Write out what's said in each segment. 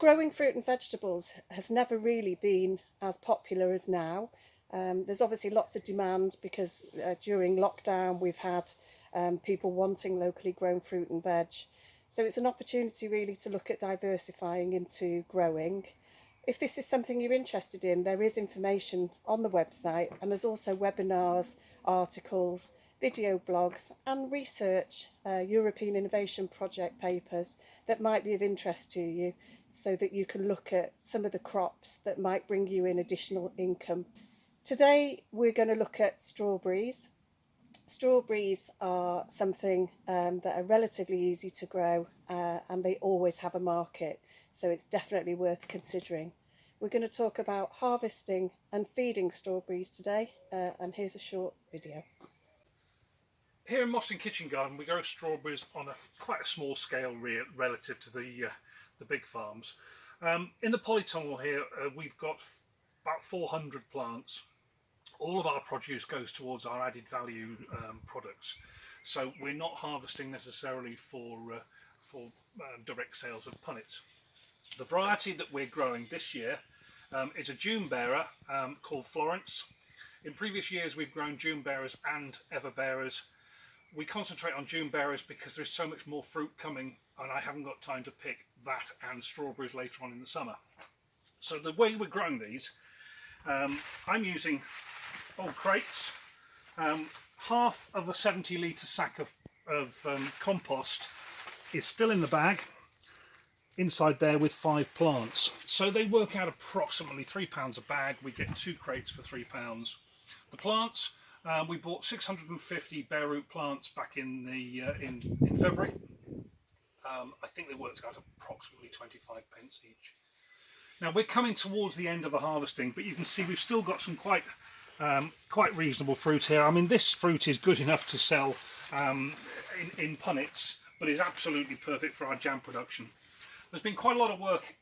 Growing fruit and vegetables has never really been as popular as now. There's obviously lots of demand because during lockdown we've had people wanting locally grown fruit and veg. So it's an opportunity really to look at diversifying into growing. If this is something you're interested in, there is information on the website, and there's also webinars, articles, video blogs and research, European Innovation Project papers that might be of interest to you, so that you can look at some of the crops that might bring you in additional income. Today we're going to look at strawberries. Strawberries are something that are relatively easy to grow, and they always have a market, so it's definitely worth considering. We're going to talk about harvesting and feeding strawberries today, and here's a short video. Here in Moston Kitchen Garden, we grow strawberries on quite a small scale relative to the big farms. In the polytunnel here, we've got about 400 plants. All of our produce goes towards our added value products, so we're not harvesting necessarily for direct sales of punnets. The variety that we're growing this year is a June bearer called Florence. In previous years, we've grown June bearers and ever bearers. We concentrate on June bearers because there's so much more fruit coming, and I haven't got time to pick that and strawberries later on in the summer. So the way we're growing these, I'm using old crates. Half of a 70-litre sack of compost is still in the bag inside there with 5 plants. So they work out approximately £3 a bag. We get 2 crates for £3. The plants, we bought 650 bare root plants back in February. I think they worked out approximately 25 pence each. Now we're coming towards the end of the harvesting, but you can see we've still got some quite reasonable fruit here. I mean, this fruit is good enough to sell in punnets, but is absolutely perfect for our jam production. There's been quite a lot of work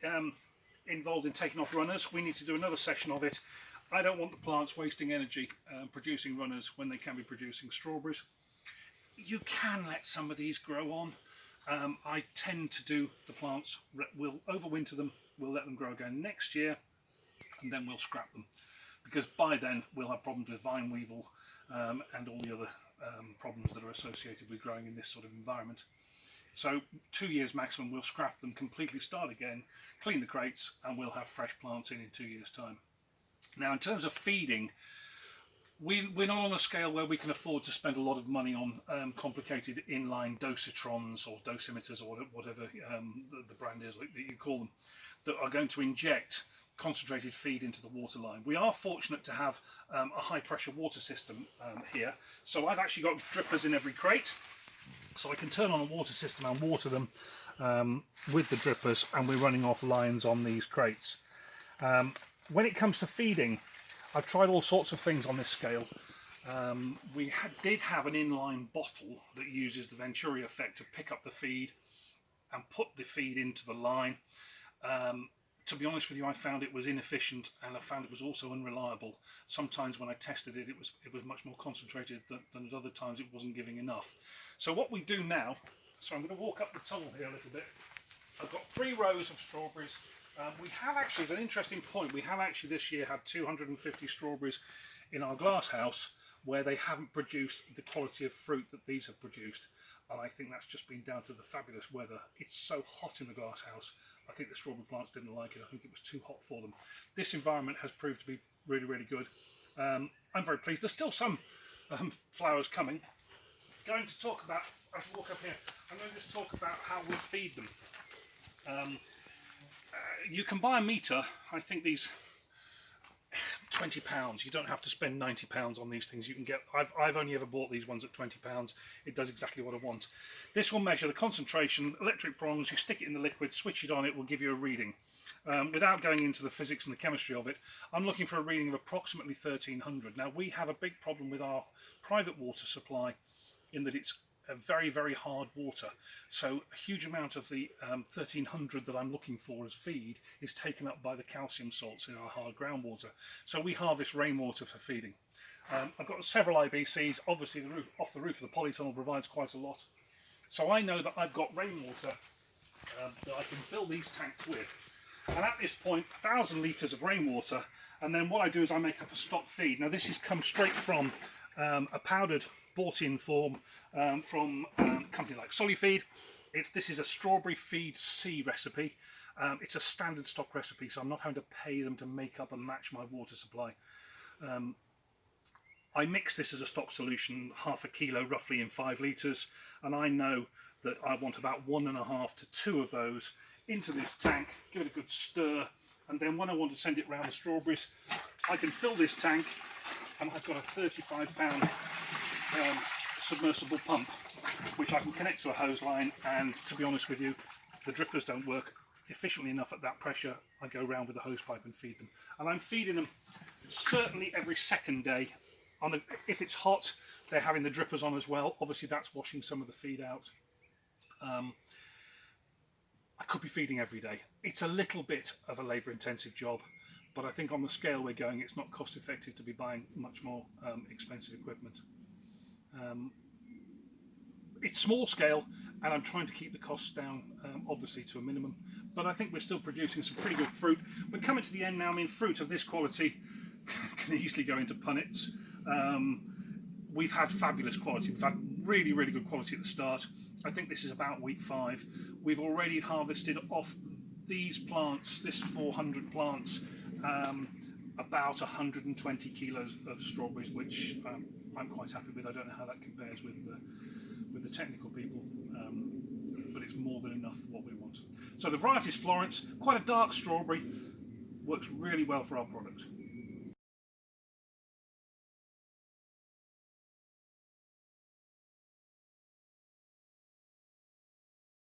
involved in taking off runners. We need to do another session of it. I don't want the plants wasting energy producing runners when they can be producing strawberries. You can let some of these grow on. I tend to do the plants, we'll overwinter them, we'll let them grow again next year, and then we'll scrap them, because by then we'll have problems with vine weevil and all the other problems that are associated with growing in this sort of environment. So 2 years maximum, we'll scrap them completely, start again, clean the crates, and we'll have fresh plants in 2 years' time. Now, in terms of feeding, we're not on a scale where we can afford to spend a lot of money on complicated inline dositrons or dosimeters or whatever the brand is that you call them, that are going to inject concentrated feed into the water line. We are fortunate to have a high pressure water system here, so I've actually got drippers in every crate, so I can turn on a water system and water them with the drippers, and we're running off lines on these crates. When it comes to feeding, I've tried all sorts of things on this scale. We did have an inline bottle that uses the Venturi effect to pick up the feed and put the feed into the line. To be honest with you, I found it was inefficient, and I found it was also unreliable. Sometimes when I tested it, it was much more concentrated than at other times it wasn't giving enough. So what we do now, so I'm going to walk up the tunnel here a little bit. I've got 3 rows of strawberries. We have actually, as an interesting point, we have actually this year had 250 strawberries in our glass house where they haven't produced the quality of fruit that these have produced, and I think that's just been down to the fabulous weather. It's so hot in the glass house. I think the strawberry plants didn't like it. I think it was too hot for them. This environment has proved to be really, really good. I'm very pleased. There's still some flowers coming. Going to talk about, as we walk up here, I'm going to just talk about how we feed them. You can buy a meter. I think these £20. You don't have to spend £90 on these things. You can get. I've only ever bought these ones at £20. It does exactly what I want. This will measure the concentration. Electric prongs. You stick it in the liquid, switch it on. It will give you a reading. Without going into the physics and the chemistry of it, I'm looking for a reading of approximately 1300. Now we have a big problem with our private water supply, in that it's a very, very hard water, so a huge amount of the 1300 that I'm looking for as feed is taken up by the calcium salts in our hard groundwater. So we harvest rainwater for feeding. I've got several IBCs. Obviously the roof, off the roof of the polytunnel provides quite a lot, so I know that I've got rainwater that I can fill these tanks with. And at this point, 1,000 litres of rainwater, and then what I do is I make up a stock feed. Now this has come straight from a powdered, bought-in form from a company like Solifeed. This is a strawberry feed C recipe. It's a standard stock recipe, so I'm not having to pay them to make up and match my water supply. I mix this as a stock solution, half a kilo roughly in 5 litres, and I know that I want about 1.5 to 2 of those into this tank, give it a good stir, and then when I want to send it round the strawberries, I can fill this tank, and I've got a 35-pound submersible pump, which I can connect to a hose line, and to be honest with you, the drippers don't work efficiently enough at that pressure. I go round with a hose pipe and feed them. And I'm feeding them certainly every second day. If it's hot, they're having the drippers on as well. Obviously that's washing some of the feed out. I could be feeding every day. It's a little bit of a labour intensive job, but I think on the scale we're going, it's not cost effective to be buying much more expensive equipment. It's small scale, and I'm trying to keep the costs down, obviously, to a minimum, but I think we're still producing some pretty good fruit. We're coming to the end now. I mean, fruit of this quality can easily go into punnets. We've had fabulous quality. We've had really, really good quality at the start. I think this is about week 5. We've already harvested off these plants, this 400 plants, about 120 kilos of strawberries, which I'm quite happy with. I don't know how that compares with the technical people, but it's more than enough for what we want. So the variety is Florence, quite a dark strawberry, works really well for our product.